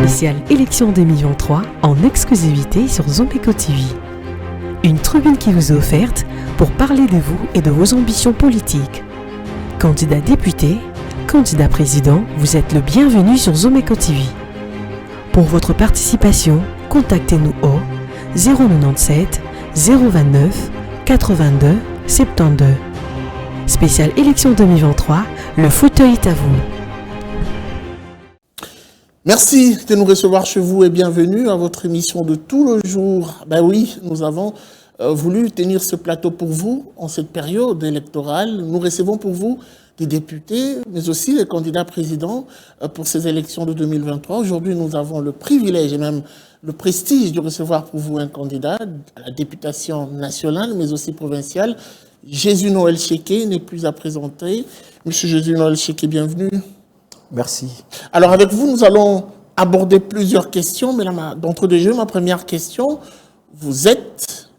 spéciale élection 2023 en exclusivité sur Zomeco TV. Une tribune qui vous est offerte pour parler de vous et de vos ambitions politiques. Candidat député, candidat président, vous êtes le bienvenu sur Zomeco TV. Pour votre participation, contactez-nous au 097 029 82 72. Spéciale élection 2023, le fauteuil est à vous. Merci de nous recevoir chez vous et bienvenue à votre émission de tout le jour. Ben oui, nous avons voulu tenir ce plateau pour vous en cette période électorale. Nous recevons pour vous des députés, mais aussi les candidats présidents pour ces élections de 2023. Aujourd'hui, nous avons le privilège et même le prestige de recevoir pour vous un candidat à la députation nationale, mais aussi provinciale. Jésus Noël Cheke n'est plus à présenter. Monsieur Jésus Noël Cheke, bienvenue. Merci. Alors avec vous, nous allons aborder plusieurs questions, mais là, d'entre deux jeux, ma première question, vous êtes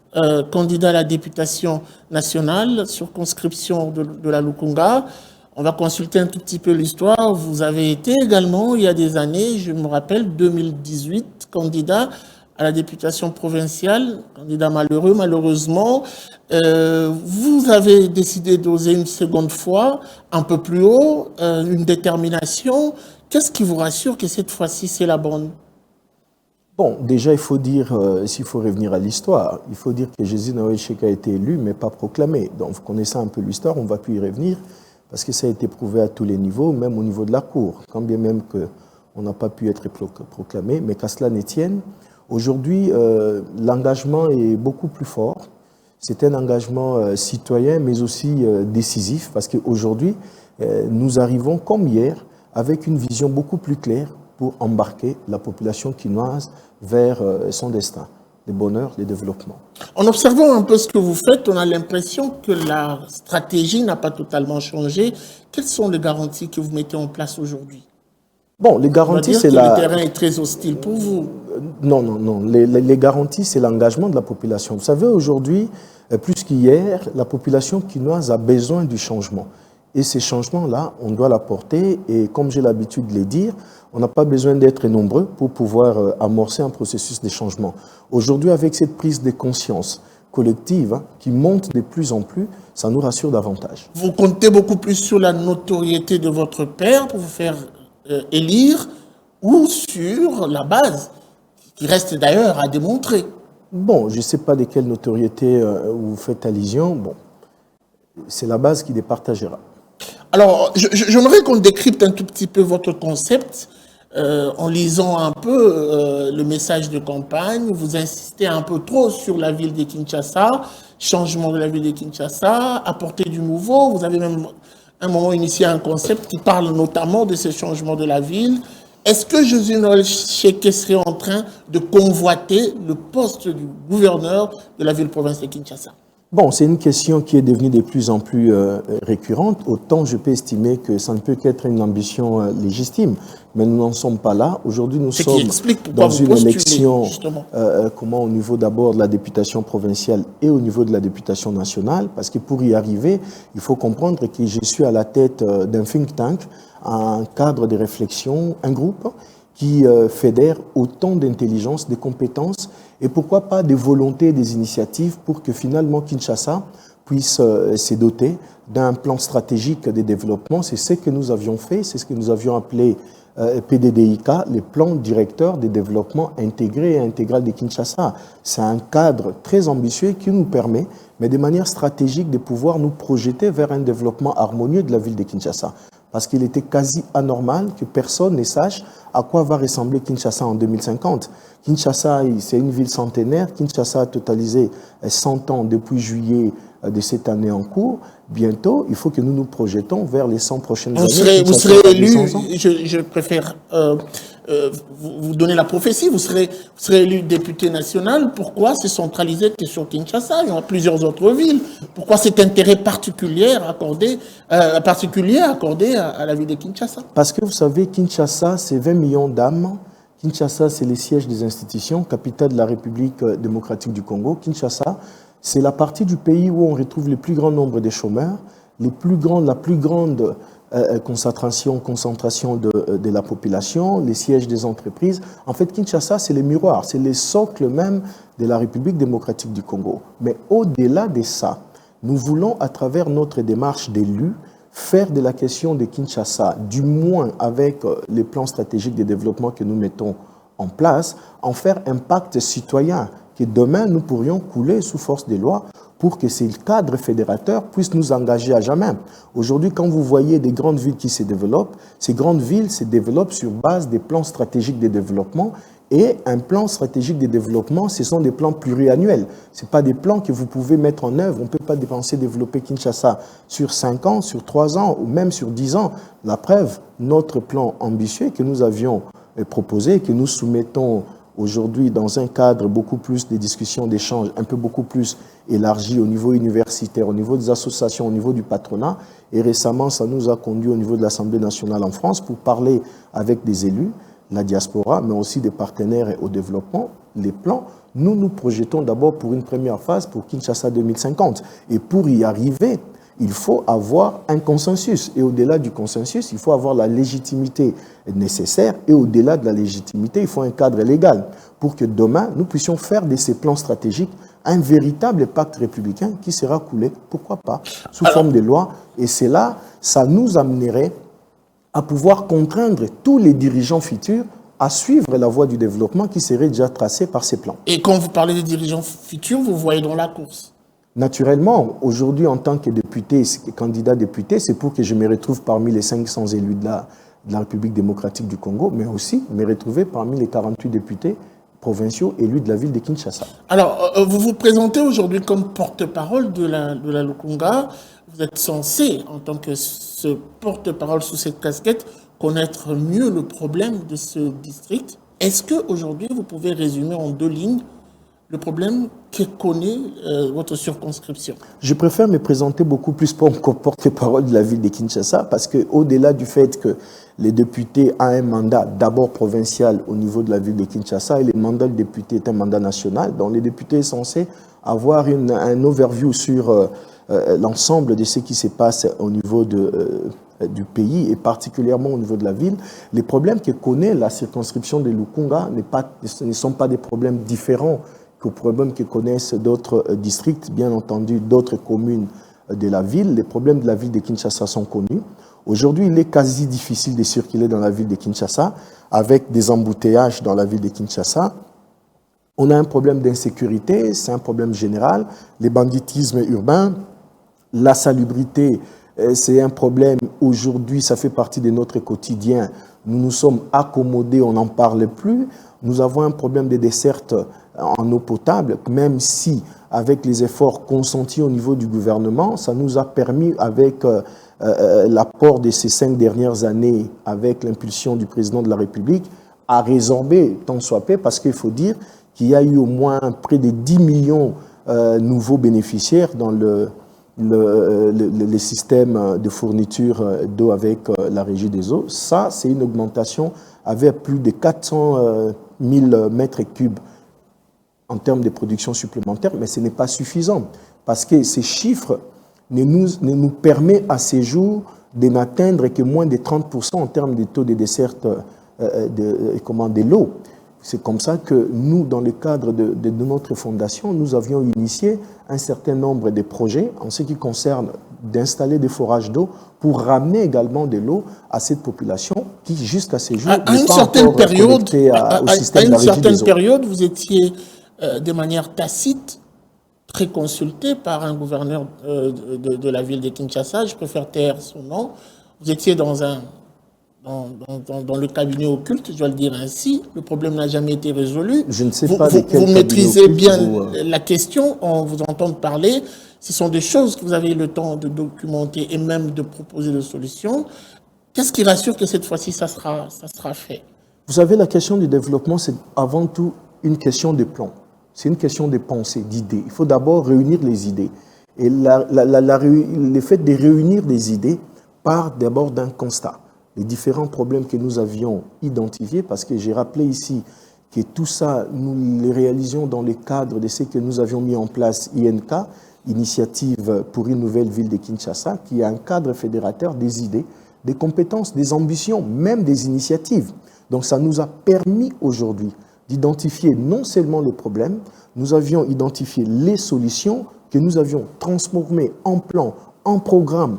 candidat à la députation nationale, circonscription de la Lukunga. On va consulter un tout petit peu l'histoire. Vous avez été également, il y a des années, je me rappelle, 2018, candidat à la députation provinciale, candidat malheureux, malheureusement. Vous avez décidé d'oser une seconde fois, un peu plus haut, une détermination. Qu'est-ce qui vous rassure que cette fois-ci, c'est la bonne? Bon, déjà, il faut dire, s'il faut revenir à l'histoire, il faut dire que Jésus Noël Cheke a été élu, mais pas proclamé. Donc, vous connaissez un peu l'histoire, on va plus y revenir, parce que ça a été prouvé à tous les niveaux, même au niveau de la Cour, quand bien même qu'on n'a pas pu être proclamé, mais qu'à cela ne tienne, aujourd'hui, l'engagement est beaucoup plus fort. C'est un engagement citoyen, mais aussi décisif, parce qu'aujourd'hui, nous arrivons, comme hier, avec une vision beaucoup plus claire pour embarquer la population quinoise vers son destin, le bonheur, le développement. En observant un peu ce que vous faites, on a l'impression que la stratégie n'a pas totalement changé. Quelles sont les garanties que vous mettez en place aujourd'hui? Bon, les garanties, c'est le terrain est très hostile pour vous. Non. Les garanties, c'est l'engagement de la population. Vous savez, aujourd'hui, plus qu'hier, la population quinoise a besoin du changement. Et ces changements-là, on doit l'apporter. Et comme j'ai l'habitude de les dire, on n'a pas besoin d'être nombreux pour pouvoir amorcer un processus de changement. Aujourd'hui, avec cette prise de conscience collective qui monte de plus en plus, ça nous rassure davantage. Vous comptez beaucoup plus sur la notoriété de votre père pour vous faire élire ou sur la base, qui reste d'ailleurs à démontrer? Bon, je ne sais pas de quelle notoriété vous faites allusion. Bon, c'est la base qui départagera. Alors, j'aimerais qu'on décrypte un tout petit peu votre concept en lisant un peu le message de campagne. Vous insistez un peu trop sur la ville de Kinshasa, changement de la ville de Kinshasa, apporter du nouveau. Vous avez même à un moment initié un concept qui parle notamment de ce changement de la ville. Est-ce que Jésus Noël Cheke serait en train de convoiter le poste du gouverneur de la ville-province de Kinshasa? Bon, c'est une question qui est devenue de plus en plus récurrente. Autant je peux estimer que ça ne peut qu'être une ambition légitime, mais nous n'en sommes pas là. Aujourd'hui, nous sommes dans une élection, comment au niveau d'abord de la députation provinciale et au niveau de la députation nationale, parce que pour y arriver, il faut comprendre que je suis à la tête d'un think tank, un cadre de réflexion, un groupe qui fédère autant d'intelligence, de compétences et pourquoi pas des volontés, des initiatives pour que finalement Kinshasa puisse se doter d'un plan stratégique de développement. C'est ce que nous avions fait, c'est ce que nous avions appelé PDDIK, les plans directeurs de développement intégré et intégral de Kinshasa. C'est un cadre très ambitieux qui nous permet, mais de manière stratégique, de pouvoir nous projeter vers un développement harmonieux de la ville de Kinshasa. Parce qu'il était quasi anormal que personne ne sache à quoi va ressembler Kinshasa en 2050. Kinshasa, c'est une ville centenaire. Kinshasa a totalisé 100 ans depuis juillet de cette année en cours. Bientôt, il faut que nous nous projetons vers les 100 prochaines années. Vous serez élu, je préfère vous donner la prophétie, vous serez élu député national. Pourquoi se centraliser que sur Kinshasa? Il y aura plusieurs autres villes. Pourquoi cet intérêt particulier accordé à la ville de Kinshasa? Parce que vous savez, Kinshasa, c'est 20 millions d'âmes. Kinshasa, c'est le siège des institutions, capitale de la République démocratique du Congo. Kinshasa, c'est la partie du pays où on retrouve le plus grand nombre de chômeurs, la plus grande concentration de la population, les sièges des entreprises. En fait, Kinshasa, c'est le miroir, c'est le socle même de la République démocratique du Congo. Mais au-delà de ça, nous voulons, à travers notre démarche d'élus, faire de la question de Kinshasa, du moins avec les plans stratégiques de développement que nous mettons en place, en faire un pacte citoyen que demain nous pourrions couler sous force des lois pour que ces cadres fédérateurs puissent nous engager à jamais. Aujourd'hui, quand vous voyez des grandes villes qui se développent, ces grandes villes se développent sur base des plans stratégiques de développement. Et un plan stratégique de développement, ce sont des plans pluriannuels. Ce pas des plans que vous pouvez mettre en œuvre. On ne peut pas développer Kinshasa sur 5 ans, sur 3 ans ou même sur 10 ans. La preuve, notre plan ambitieux que nous avions proposé, que nous soumettons aujourd'hui dans un cadre beaucoup plus de discussions, d'échanges, un peu beaucoup plus élargi au niveau universitaire, au niveau des associations, au niveau du patronat. Et récemment, ça nous a conduit au niveau de l'Assemblée nationale en France pour parler avec des élus, la diaspora, mais aussi des partenaires au développement, les plans. Nous nous projetons d'abord pour une première phase pour Kinshasa 2050. Et pour y arriver, il faut avoir un consensus. Et au-delà du consensus, il faut avoir la légitimité nécessaire. Et au-delà de la légitimité, il faut un cadre légal pour que demain, nous puissions faire de ces plans stratégiques un véritable pacte républicain qui sera coulé, pourquoi pas, sous forme de loi. Et c'est là, ça nous amènerait à pouvoir contraindre tous les dirigeants futurs à suivre la voie du développement qui serait déjà tracée par ces plans. Et quand vous parlez des dirigeants futurs, vous voyez dans la course? Naturellement, aujourd'hui, en tant que député, candidat député, c'est pour que je me retrouve parmi les 500 élus de la République démocratique du Congo, mais aussi me retrouver parmi les 48 députés provinciaux élus de la ville de Kinshasa. Alors, vous vous présentez aujourd'hui comme porte-parole de la Lukunga. Vous êtes censé, en tant que ce porte-parole sous cette casquette, connaître mieux le problème de ce district. Est-ce qu'aujourd'hui, vous pouvez résumer en 2 lignes le problème que connaît votre circonscription? Je préfère me présenter beaucoup plus comme porte-parole de la ville de Kinshasa parce qu'au-delà du fait que les députés ont un mandat d'abord provincial au niveau de la ville de Kinshasa et le mandat de député est un mandat national, donc les députés sont censés avoir un overview sur l'ensemble de ce qui se passe au niveau du pays et particulièrement au niveau de la ville. Les problèmes que connaît la circonscription de Lukunga ne sont pas des problèmes différents aux problèmes que connaissent d'autres districts, bien entendu d'autres communes de la ville. Les problèmes de la ville de Kinshasa sont connus. Aujourd'hui, il est quasi difficile de circuler dans la ville de Kinshasa avec des embouteillages dans la ville de Kinshasa. On a un problème d'insécurité, c'est un problème général. Les banditismes urbains, la salubrité, c'est un problème aujourd'hui, ça fait partie de notre quotidien. Nous nous sommes accommodés, on n'en parle plus. Nous avons un problème de desserte en eau potable, même si, avec les efforts consentis au niveau du gouvernement, ça nous a permis, avec l'apport de ces 5 dernières années, avec l'impulsion du président de la République, à résorber tant soit peu, parce qu'il faut dire qu'il y a eu au moins près de 10 millions nouveaux bénéficiaires dans le système de fourniture d'eau avec la Régie des eaux. Ça, c'est une augmentation avec plus de 400 000 mètres cubes en termes de production supplémentaire, mais ce n'est pas suffisant parce que ces chiffres ne nous permettent à ces jours de n'atteindre que moins de 30% en termes de taux de desserte de l'eau. C'est comme ça que nous, dans le cadre de notre fondation, nous avions initié un certain nombre de projets en ce qui concerne d'installer des forages d'eau pour ramener également de l'eau à cette population qui, jusqu'à ces jours, n'est pas encore connectée au système de la Régie des eaux. À une certaine période, vous étiez de manière tacite très consulté par un gouverneur de la ville de Kinshasa. Je préfère taire son nom. Vous étiez dans le cabinet occulte, je dois le dire ainsi. Le problème n'a jamais été résolu. Je ne sais pas de quel vous maîtrisez bien la question, on vous entend parler. Ce sont des choses que vous avez eu le temps de documenter et même de proposer des solutions. Qu'est-ce qui rassure que cette fois-ci, ça sera fait? Vous savez, la question du développement, c'est avant tout une question de plan. C'est une question de pensée, d'idées. Il faut d'abord réunir les idées. Et le fait de réunir des idées part d'abord d'un constat. Les différents problèmes que nous avions identifiés, parce que j'ai rappelé ici que tout ça, nous les réalisions dans le cadre de ce que nous avions mis en place, INK, Initiative pour une nouvelle ville de Kinshasa, qui est un cadre fédérateur des idées des compétences, des ambitions, même des initiatives. Donc ça nous a permis aujourd'hui d'identifier non seulement le problème, nous avions identifié les solutions que nous avions transformées en plans, en programmes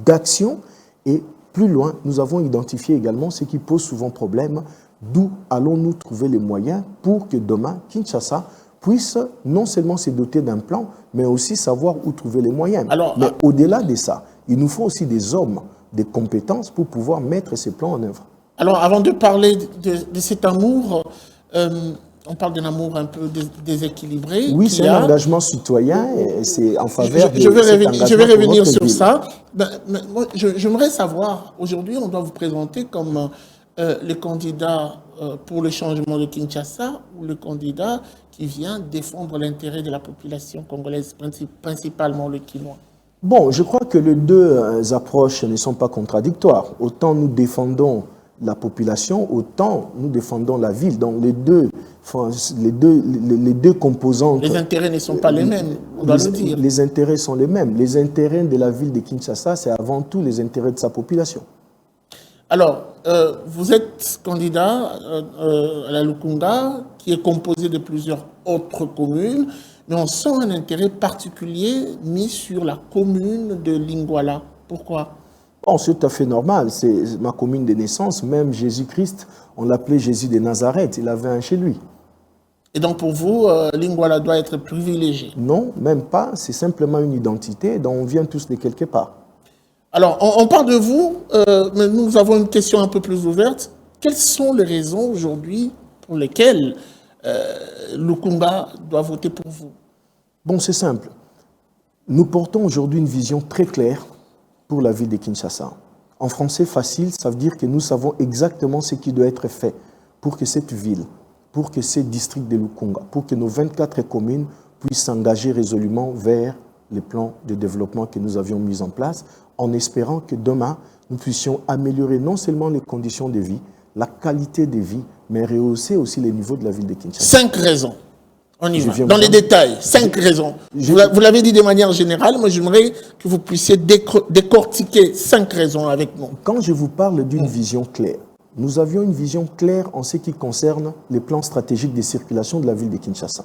d'action, et plus loin, nous avons identifié également ce qui pose souvent problème, d'où allons-nous trouver les moyens pour que demain, Kinshasa puisse non seulement se doter d'un plan, mais aussi savoir où trouver les moyens. Mais au-delà de ça, il nous faut aussi des hommes, des compétences pour pouvoir mettre ces plans en œuvre. Alors, avant de parler de cet amour, on parle d'un amour un peu déséquilibré. Oui, c'est un engagement citoyen et c'est en faveur de je vais revenir sur ça. Moi, j'aimerais savoir, aujourd'hui, on doit vous présenter comme le candidat pour le changement de Kinshasa ou le candidat qui vient défendre l'intérêt de la population congolaise, principalement le Kinois. Bon, je crois que les deux approches ne sont pas contradictoires. Autant nous défendons la population, autant nous défendons la ville. Donc les deux composantes... Les intérêts ne sont pas les mêmes, on doit le dire. Les intérêts sont les mêmes. Les intérêts de la ville de Kinshasa, c'est avant tout les intérêts de sa population. Alors, vous êtes candidat à la Lukunga, qui est composé de plusieurs autres communes, mais on sent un intérêt particulier mis sur la commune de Lingwala. Pourquoi ? Bon, c'est tout à fait normal. C'est ma commune de naissance. Même Jésus-Christ, on l'appelait Jésus de Nazareth. Il avait un chez lui. Et donc pour vous, Lingwala doit être privilégié? Non, même pas. C'est simplement une identité dont on vient tous de quelque part. Alors, on parle de vous, mais nous avons une question un peu plus ouverte. Quelles sont les raisons aujourd'hui pour lesquelles Lukunga doit voter pour vous? Bon, c'est simple. Nous portons aujourd'hui une vision très claire pour la ville de Kinshasa. En français facile, ça veut dire que nous savons exactement ce qui doit être fait pour que cette ville, pour que ce district de Lukunga, pour que nos 24 communes puissent s'engager résolument vers les plans de développement que nous avions mis en place, en espérant que demain, nous puissions améliorer non seulement les conditions de vie, la qualité de vie, mais rehausser aussi les niveaux de la ville de Kinshasa. 5 raisons. On y va. Dans les détails, 5 raisons. Vous l'avez dit de manière générale, moi j'aimerais que vous puissiez décortiquer 5 raisons avec nous. Quand je vous parle d'une vision claire, nous avions une vision claire en ce qui concerne les plans stratégiques de circulation de la ville de Kinshasa.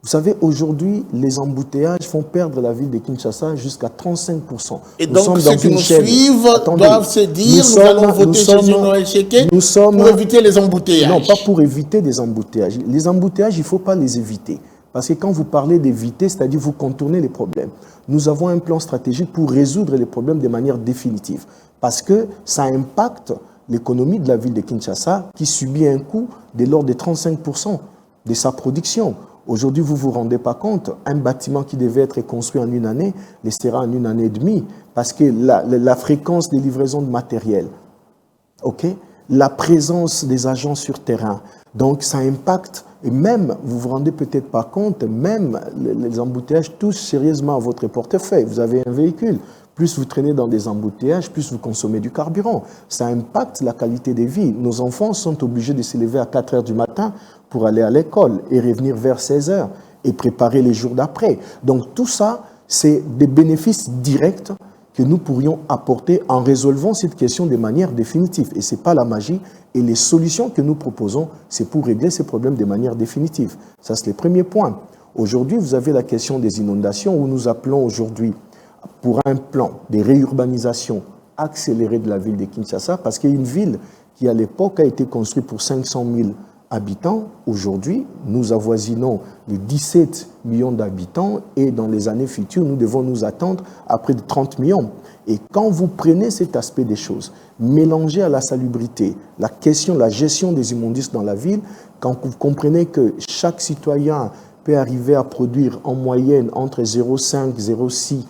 Vous savez, aujourd'hui, les embouteillages font perdre la ville de Kinshasa jusqu'à 35%. Et donc, ceux qui nous suivent doivent se dire, nous allons voter Jésus Noël Cheke pour éviter les embouteillages. Non, pas pour éviter des embouteillages. Les embouteillages, il ne faut pas les éviter. Parce que quand vous parlez d'éviter, c'est-à-dire vous contournez les problèmes. Nous avons un plan stratégique pour résoudre les problèmes de manière définitive. Parce que ça impacte l'économie de la ville de Kinshasa qui subit un coût de l'ordre de 35% de sa production. Aujourd'hui, vous ne vous rendez pas compte, un bâtiment qui devait être construit en une année, le sera en une année et demie, parce que la fréquence des livraisons de matériel, la présence des agents sur terrain, donc ça impacte, et même, vous ne vous rendez peut-être pas compte, même les embouteillages touchent sérieusement à votre portefeuille. Vous avez un véhicule, plus vous traînez dans des embouteillages, plus vous consommez du carburant. Ça impacte la qualité de vie. Nos enfants sont obligés de se lever à 4 heures du matin pour aller à l'école et revenir vers 16 heures et préparer les jours d'après. Donc tout ça, c'est des bénéfices directs que nous pourrions apporter en résolvant cette question de manière définitive. Et ce n'est pas la magie. Et les solutions que nous proposons, c'est pour régler ces problèmes de manière définitive. Ça, c'est le premier point. Aujourd'hui, vous avez la question des inondations où nous appelons aujourd'hui pour un plan de réurbanisation accélérée de la ville de Kinshasa, parce qu'il y a une ville qui, à l'époque, a été construite pour 500 000 habitants. Aujourd'hui, nous avoisinons les 17 millions d'habitants et dans les années futures, nous devons nous attendre à près de 30 millions. Et quand vous prenez cet aspect des choses, mélangé à la salubrité, la question, la gestion des immondices dans la ville, quand vous comprenez que chaque citoyen peut arriver à produire en moyenne entre 0,5 et 0,6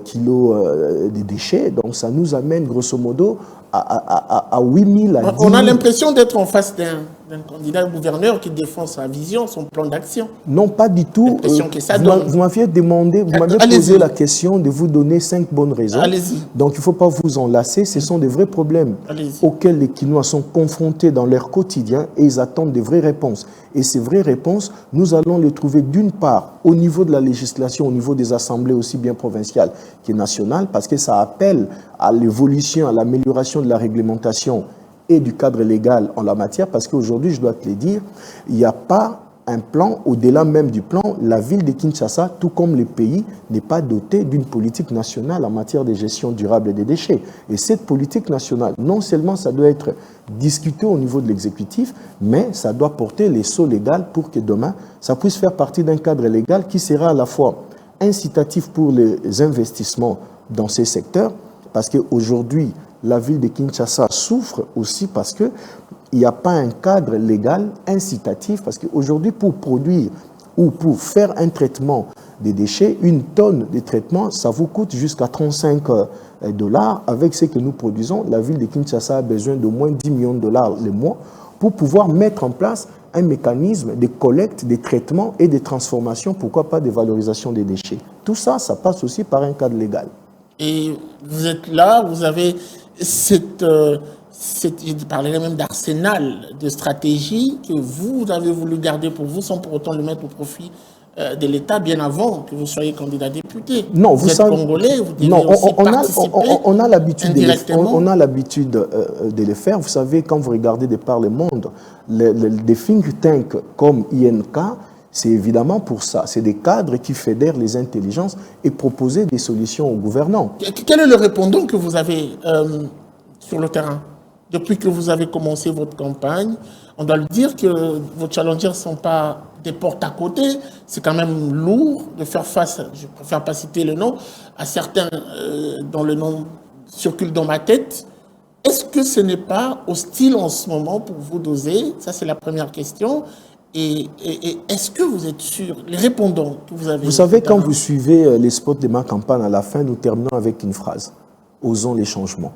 kilos de déchets, donc ça nous amène grosso modo à 8 000 à 10 000. On a l'impression d'être en face d'un candidat gouverneur qui défend sa vision, son plan d'action. Non, pas du tout. Vous m'aviez demandé, vous m'avez posé la question de vous donner 5 bonnes raisons. Donc il ne faut pas vous enlacer. Ce sont des vrais problèmes auxquels les Kinois sont confrontés dans leur quotidien et ils attendent des vraies réponses. Et ces vraies réponses, nous allons les trouver d'une part au niveau de la législation, au niveau des assemblées aussi bien provinciales que nationales, parce que ça appelle à l'évolution, à l'amélioration de la réglementation et du cadre légal en la matière, parce qu'aujourd'hui, je dois te le dire, il n'y a pas un plan, au-delà même du plan, la ville de Kinshasa, tout comme les pays, n'est pas dotée d'une politique nationale en matière de gestion durable des déchets. Et cette politique nationale, non seulement ça doit être discuté au niveau de l'exécutif, mais ça doit porter les sceaux légaux pour que demain, ça puisse faire partie d'un cadre légal qui sera à la fois incitatif pour les investissements dans ces secteurs, parce qu'aujourd'hui, la ville de Kinshasa souffre aussi parce qu'il n'y a pas un cadre légal incitatif, parce qu'aujourd'hui, pour produire ou pour faire un traitement des déchets, une tonne de traitement, ça vous coûte jusqu'à 35 $. Avec ce que nous produisons, la ville de Kinshasa a besoin de moins 10 millions de dollars le mois pour pouvoir mettre en place un mécanisme de collecte, de traitement et de transformation, pourquoi pas de valorisation des déchets. Tout ça, ça passe aussi par un cadre légal. Et vous êtes là, vous avez je parlerai même d'arsenal de stratégie que vous avez voulu garder pour vous sans pour autant le mettre au profit de l'État bien avant que vous soyez candidat député. Non, vous êtes savez, congolais, vous devez non, aussi participer on a l'habitude indirectement. de le faire. Vous savez, quand vous regardez de par le monde, des think tanks comme INK, c'est évidemment pour ça. C'est des cadres qui fédèrent les intelligences et proposent des solutions aux gouvernants. Quel est le répondant que vous avez sur le terrain? Depuis que vous avez commencé votre campagne, on doit le dire que vos challengers ne sont pas des portes à côté. C'est quand même lourd de faire face, je préfère pas citer le nom, à certains dont le nom circule dans ma tête. Est-ce que ce n'est pas hostile en ce moment pour vous d'oser? Ça, c'est la première question. Et est-ce que vous êtes sûr, les répondants que vous avez... Vous savez, quand vous suivez les spots de ma campagne, à la fin, nous terminons avec une phrase. Osons les changements.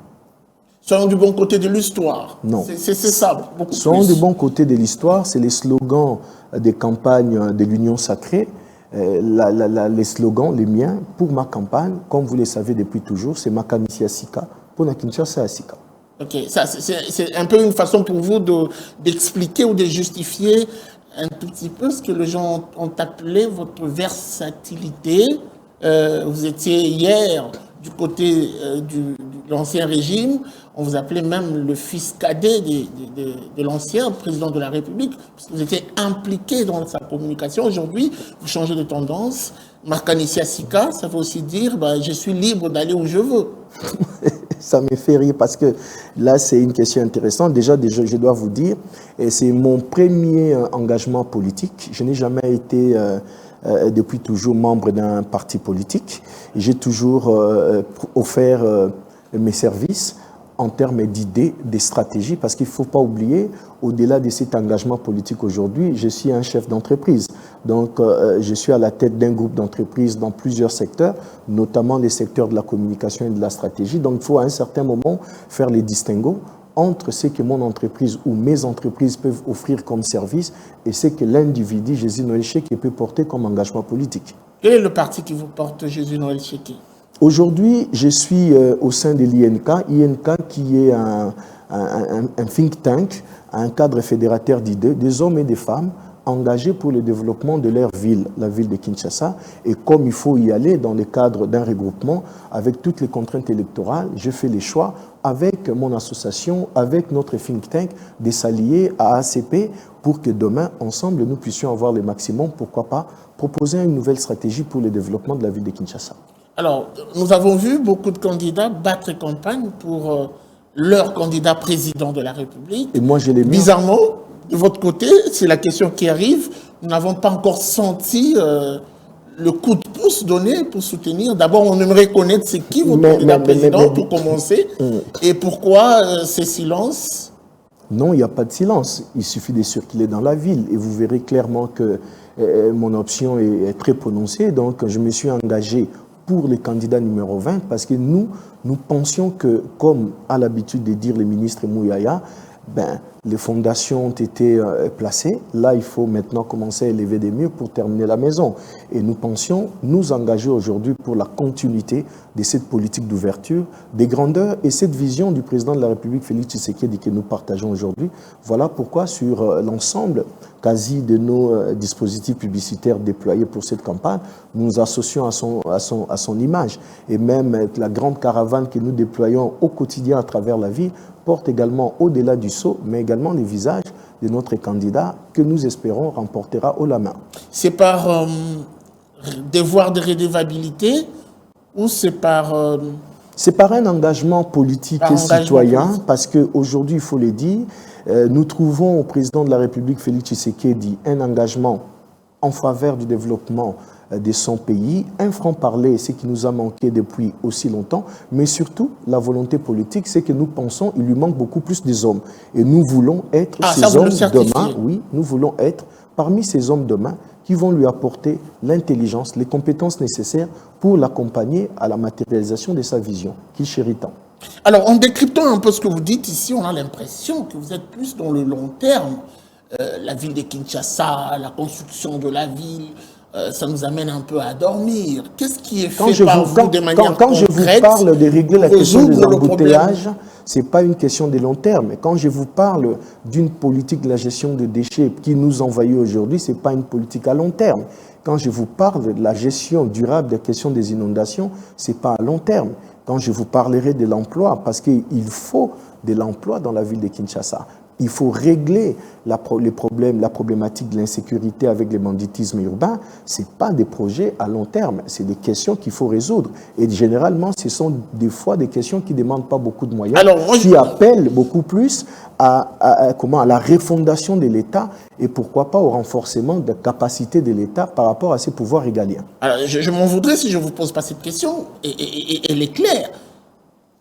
Soyons du bon côté de l'histoire. Non. C'est ça, beaucoup Soyons plus. du bon côté de l'histoire, c'est les slogans des campagnes de l'Union sacrée. Les slogans, les miens, pour ma campagne, comme vous le savez depuis toujours, c'est Makanisi Asika, pour na Kinshasa Asika. Ok, ça c'est un peu une façon pour vous d'expliquer ou de justifier un tout petit peu ce que les gens ont appelé votre versatilité. Vous étiez hier du côté de l'ancien régime, on vous appelait même le fils cadet de l'ancien président de la République, parce que vous étiez impliqué dans sa communication. Aujourd'hui, vous changez de tendance. Makanisi Asika, ça veut aussi dire je suis libre d'aller où je veux. Ça me fait rire parce que là, c'est une question intéressante. Déjà, je dois vous dire, c'est mon premier engagement politique. Je n'ai jamais été, depuis toujours, membre d'un parti politique. J'ai toujours offert mes services en termes d'idées, de stratégies, parce qu'il ne faut pas oublier, au-delà de cet engagement politique aujourd'hui, je suis un chef d'entreprise. Donc, je suis à la tête d'un groupe d'entreprises dans plusieurs secteurs, notamment les secteurs de la communication et de la stratégie. Donc, il faut à un certain moment faire les distinguos entre ce que mon entreprise ou mes entreprises peuvent offrir comme service et ce que l'individu, Jésus Noël Cheki, peut porter comme engagement politique. Quel est le parti qui vous porte, Jésus Noël Cheki? Aujourd'hui, je suis au sein de l'INK, qui est un think tank, un cadre fédérateur d'idées, des hommes et des femmes engagés pour le développement de leur ville, la ville de Kinshasa. Et comme il faut y aller dans le cadre d'un regroupement, avec toutes les contraintes électorales, je fais les choix avec mon association, avec notre think tank, de s'allier à ACP pour que demain, ensemble, nous puissions avoir le maximum, pourquoi pas, proposer une nouvelle stratégie pour le développement de la ville de Kinshasa. Alors, nous avons vu beaucoup de candidats battre campagne pour leur candidat président de la République. Et moi, je l'ai mis. Bizarrement, de votre côté, c'est la question qui arrive, nous n'avons pas encore senti le coup de pouce donné pour soutenir. D'abord, on aimerait connaître c'est qui votre candidat président pour commencer. Et pourquoi ces silences? Non, il n'y a pas de silence. Il suffit de circuler dans la ville et vous verrez clairement que mon option est très prononcée. Donc, je me suis engagé pour le candidat numéro 20 parce que nous pensions que, comme a l'habitude de dire le ministre Mouyaya, les fondations ont été placées. Là, il faut maintenant commencer à élever des murs pour terminer la maison. Et nous pensions nous engager aujourd'hui pour la continuité de cette politique d'ouverture, des grandeurs et cette vision du président de la République, Félix Tshisekedi, que nous partageons aujourd'hui. Voilà pourquoi sur l'ensemble quasi de nos dispositifs publicitaires déployés pour cette campagne, nous nous associons à son image. Et même la grande caravane que nous déployons au quotidien à travers la ville porte également au-delà du sceau, mais également les visages de notre candidat que nous espérons remportera haut la main. C'est par devoir de redevabilité ou c'est par... C'est par un engagement politique et citoyen, parce qu'aujourd'hui, il faut le dire, nous trouvons au président de la République, Félix Tshisekedi, un engagement en faveur du développement de son pays, un franc-parler, ce qui nous a manqué depuis aussi longtemps, mais surtout la volonté politique, c'est que nous pensons qu'il lui manque beaucoup plus des hommes. Et nous voulons être ces hommes demain, oui, nous voulons être parmi ces hommes demain qui vont lui apporter l'intelligence, les compétences nécessaires pour l'accompagner à la matérialisation de sa vision, qu'il chérit tant. Alors, en décryptant un peu ce que vous dites ici, on a l'impression que vous êtes plus dans le long terme. La ville de Kinshasa, la construction de la ville, ça nous amène un peu à dormir. Qu'est-ce qui est fait par vous de manière concrète? Quand je vous parle de régler la question des embouteillages, ce n'est pas une question de long terme. Quand je vous parle d'une politique de la gestion des déchets qui nous envahit aujourd'hui, ce n'est pas une politique à long terme. Quand je vous parle de la gestion durable des questions des inondations, ce n'est pas à long terme. Quand je vous parlerai de l'emploi, parce qu'il faut de l'emploi dans la ville de Kinshasa. Il faut régler la problématique de l'insécurité avec le banditisme urbain. Ce n'est pas des projets à long terme, c'est des questions qu'il faut résoudre. Et généralement, ce sont des fois des questions qui ne demandent pas beaucoup de moyens, qui appellent beaucoup plus à la refondation de l'État et pourquoi pas au renforcement de la capacité de l'État par rapport à ses pouvoirs régaliens. Alors, je m'en voudrais si je ne vous pose pas cette question, et elle est claire.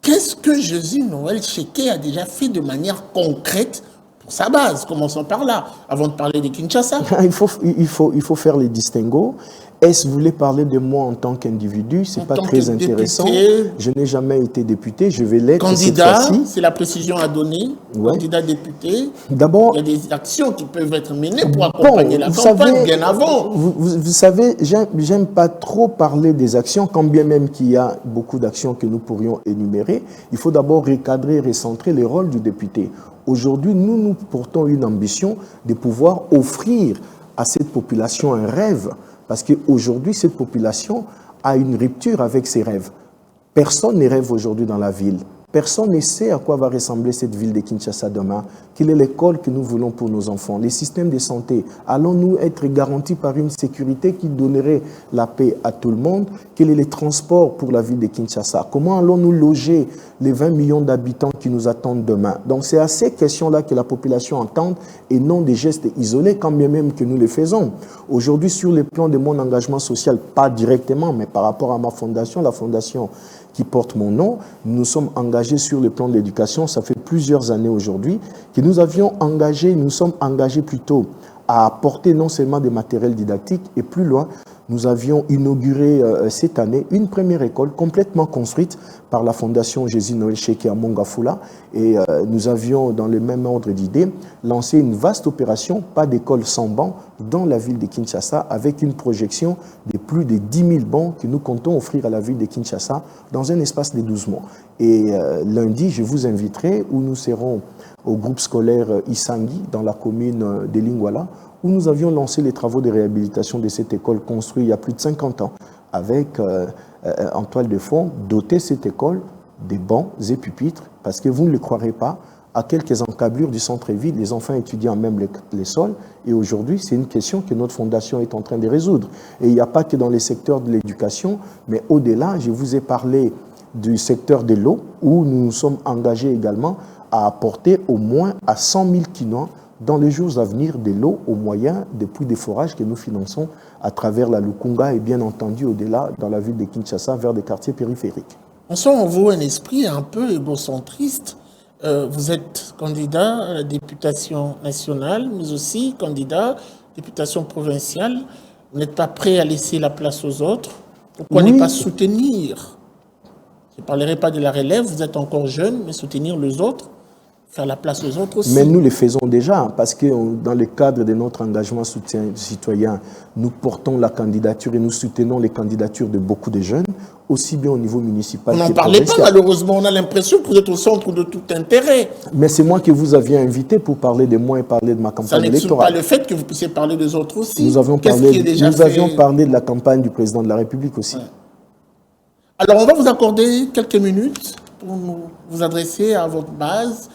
Qu'est-ce que Jésus Noël Cheke a déjà fait de manière concrète pour sa base? Commençons par là, avant de parler de Kinshasa. Il faut faire les distinguos. Est-ce que vous voulez parler de moi en tant qu'individu? Ce n'est pas très intéressant. Député, je n'ai jamais été député, je vais l'être cette fois-ci. Candidat, c'est la précision à donner. Ouais. Candidat député. D'abord, il y a des actions qui peuvent être menées pour accompagner la campagne bien avant. Vous savez, j'aime pas trop parler des actions, quand bien même qu'il y a beaucoup d'actions que nous pourrions énumérer. Il faut d'abord recadrer, recentrer les rôles du député. Aujourd'hui, nous portons une ambition de pouvoir offrir à cette population un rêve. Parce qu'aujourd'hui, cette population a une rupture avec ses rêves. Personne ne rêve aujourd'hui dans la ville. Personne ne sait à quoi va ressembler cette ville de Kinshasa demain. Quelle est l'école que nous voulons pour nos enfants? Les systèmes de santé, allons-nous être garantis par une sécurité qui donnerait la paix à tout le monde? Quels sont les transports pour la ville de Kinshasa? Comment allons-nous loger les 20 millions d'habitants qui nous attendent demain? Donc c'est à ces questions-là que la population entend et non des gestes isolés, quand bien même que nous les faisons. Aujourd'hui, sur le plan de mon engagement social, pas directement, mais par rapport à ma fondation, la fondation qui porte mon nom, nous sommes engagés sur le plan de l'éducation. Ça fait plusieurs années aujourd'hui que nous sommes engagés plutôt à apporter non seulement des matériels didactiques et plus loin, nous avions inauguré cette année une première école complètement construite par la Fondation Jésus Noël Cheke à Mongafula et nous avions, dans le même ordre d'idées, lancé une vaste opération, pas d'école sans bancs, dans la ville de Kinshasa avec une projection de plus de 10 000 bancs que nous comptons offrir à la ville de Kinshasa dans un espace de 12 mois. Et lundi, je vous inviterai où nous serons au groupe scolaire Isangi dans la commune de Lingwala, où nous avions lancé les travaux de réhabilitation de cette école construite il y a plus de 50 ans, avec en toile de fond, doter cette école des bancs et pupitres, parce que vous ne le croirez pas, à quelques encablures du centre-ville, les enfants étudient même les sols, et aujourd'hui, c'est une question que notre fondation est en train de résoudre. Et il n'y a pas que dans les secteurs de l'éducation, mais au-delà, je vous ai parlé du secteur de l'eau, où nous nous sommes engagés également à apporter au moins à 100 000 quinois dans les jours à venir de l'eau au moyen des puits de forage que nous finançons à travers la Lukunga et bien entendu au-delà dans la ville de Kinshasa vers des quartiers périphériques. On sent en vous un esprit un peu égocentriste. Vous êtes candidat à la députation nationale, mais aussi candidat à la députation provinciale. Vous n'êtes pas prêt à laisser la place aux autres. Pourquoi ne pas soutenir? Je ne parlerai pas de la relève, vous êtes encore jeune, mais soutenir les autres. faire la place aux autres aussi. Mais nous les faisons déjà, parce que dans le cadre de notre engagement soutien citoyen, nous portons la candidature et nous soutenons les candidatures de beaucoup de jeunes, aussi bien au niveau municipal que provincial. On n'en parlait pas, malheureusement. On a l'impression que vous êtes au centre de tout intérêt. Mais c'est moi que vous aviez invité pour parler de moi et parler de ma campagne électorale. Ça n'exclut pas le fait que vous puissiez parler des autres aussi. Nous avions parlé de la campagne du président de la République aussi. Ouais. Alors, on va vous accorder quelques minutes pour vous adresser à votre base.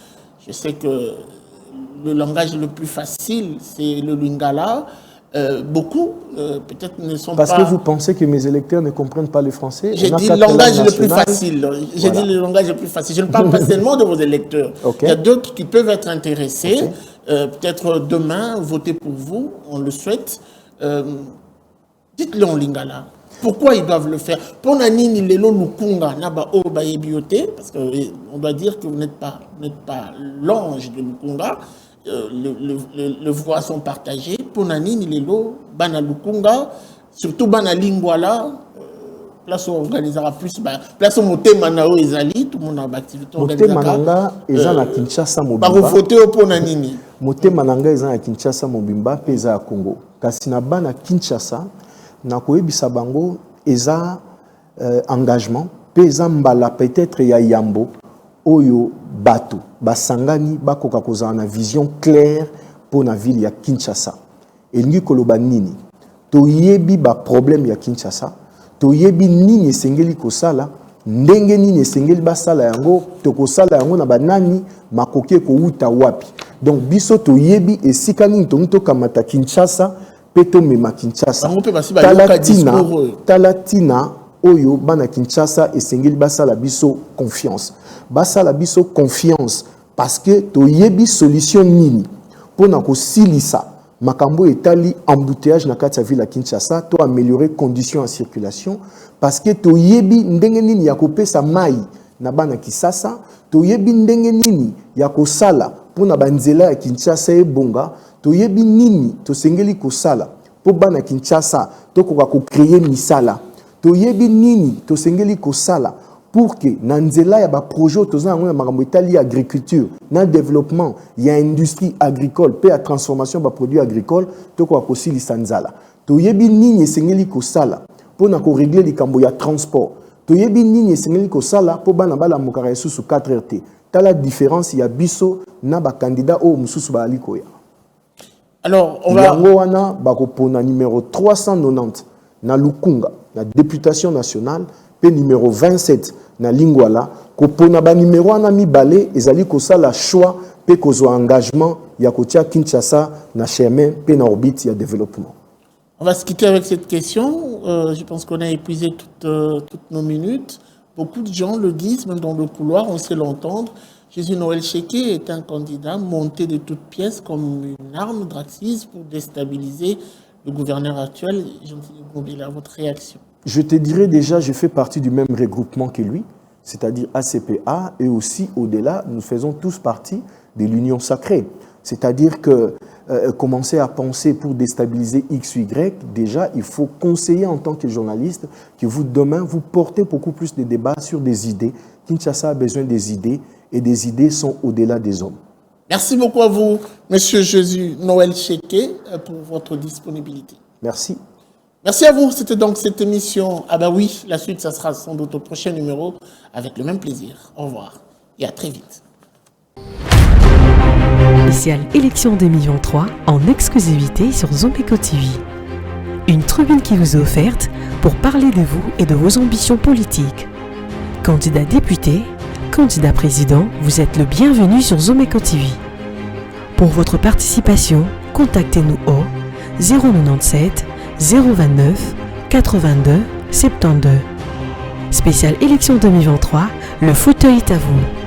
Je sais que le langage le plus facile, c'est le lingala. Beaucoup, peut-être, ne sont Parce pas... Parce que vous pensez que mes électeurs ne comprennent pas le français? J'ai dit le langage le plus facile. J'ai dit le langage le plus facile. Je ne parle pas seulement de vos électeurs. Okay. Il y a d'autres qui peuvent être intéressés. Peut-être demain, voter pour vous, on le souhaite. Dites-le en lingala. Pourquoi ils doivent le faire? Pour Nanini Lelo Lukunga Naba O Bayebiote, parce qu'on doit dire que vous n'êtes pas l'ange de Lukunga. Les voix sont partagées. Pour Nanini Lelo Bana Lukunga, surtout Bana Lingwala, place où on organisera plus, place où Motema Nao Ezali, tout le monde a activité. Motema Nanga Ezan à Kinshasa Mobimba. Par voter pour Nanini. Motema Nanga Ezan à Kinshasa Mobimba, Pesa à Congo. Kasina Bana Kinshasa. Nakoyebisa bango eza engagement pesa mbala peut-être ya yambo oyo bato basangani bakoka kozala na vision claire pour na ville ya Kinshasa elingi koloba nini toyebi ba problème ya Kinshasa toyebi nini esengeli kosala ndenge nini esengeli basala yango tokosala yango na banani makoki kouta wapi donc biso toyebi esika nini tonto kamata Kinshasa Peto mema Kinshasa. Talatina oyo bana Kinshasa esengeli basala biso confiance. Basala biso confiance parce que toyebi solution nini pona ko silisa makambo etali embouteillage na kati ya ville ya Kinshasa to améliorer conditions en circulation parce que toyebi ndenge nini ya kopesa mai na bana Kinshasa toyebi ndenge nini ya kosala pona banzela ya Kinshasa ebonga toyebi nini tosengeli kosala po bana Kinshasa tokoka ko créer misala toyebi nini tosengeli kosala pour que na nzela ya ba projet tozana ngona makambo etali agriculture na développement ya industrie agricole pe ya transformation ba produits agricoles tokoka kosilisa nzala toyebi nini esengeli kosala pona ko régler likambo ya transport toyebi nini esengeli kosala po bana bala mokara yesusu 4RT tala différence ya biso na ba candidat o mususu ba alikoya. Alors on va yangoana bakopona numéro 390 na Lukunga la députation nationale pe numéro 27 na Lingwala kopona ba numéro ana mibale ezali kosala choix pe kozwa engagement ya kotia Kinshasa na chemin pe na orbite ya développement. On va se quitter avec cette question. Je pense qu'on a épuisé toutes nos minutes. Beaucoup de gens le disent, même dans le couloir, on sait l'entendre. Jésus Noël Cheke est un candidat monté de toutes pièces comme une arme draxise pour déstabiliser le gouverneur actuel. Jean-Philippe Ngobila, votre réaction? Je te dirais déjà, je fais partie du même regroupement que lui, c'est-à-dire ACPA, et aussi au-delà, nous faisons tous partie de l'Union sacrée. C'est-à-dire que commencer à penser pour déstabiliser X ou Y, déjà, il faut conseiller en tant que journaliste que vous, demain, vous portez beaucoup plus de débats sur des idées. Kinshasa a besoin des idées, et des idées sont au-delà des hommes. Merci beaucoup à vous, Monsieur Jésus Noël Cheke, pour votre disponibilité. Merci. Merci à vous. C'était donc cette émission. Ah ben oui, la suite, ça sera sans doute au prochain numéro, avec le même plaisir. Au revoir et à très vite. Spéciale élection 2023 en exclusivité sur Zomeko TV. Une tribune qui vous est offerte pour parler de vous et de vos ambitions politiques. Candidat député, candidat président, vous êtes le bienvenu sur Zomeko TV. Pour votre participation, contactez-nous au 097 029 82 72. Spéciale élection 2023, le fauteuil est à vous.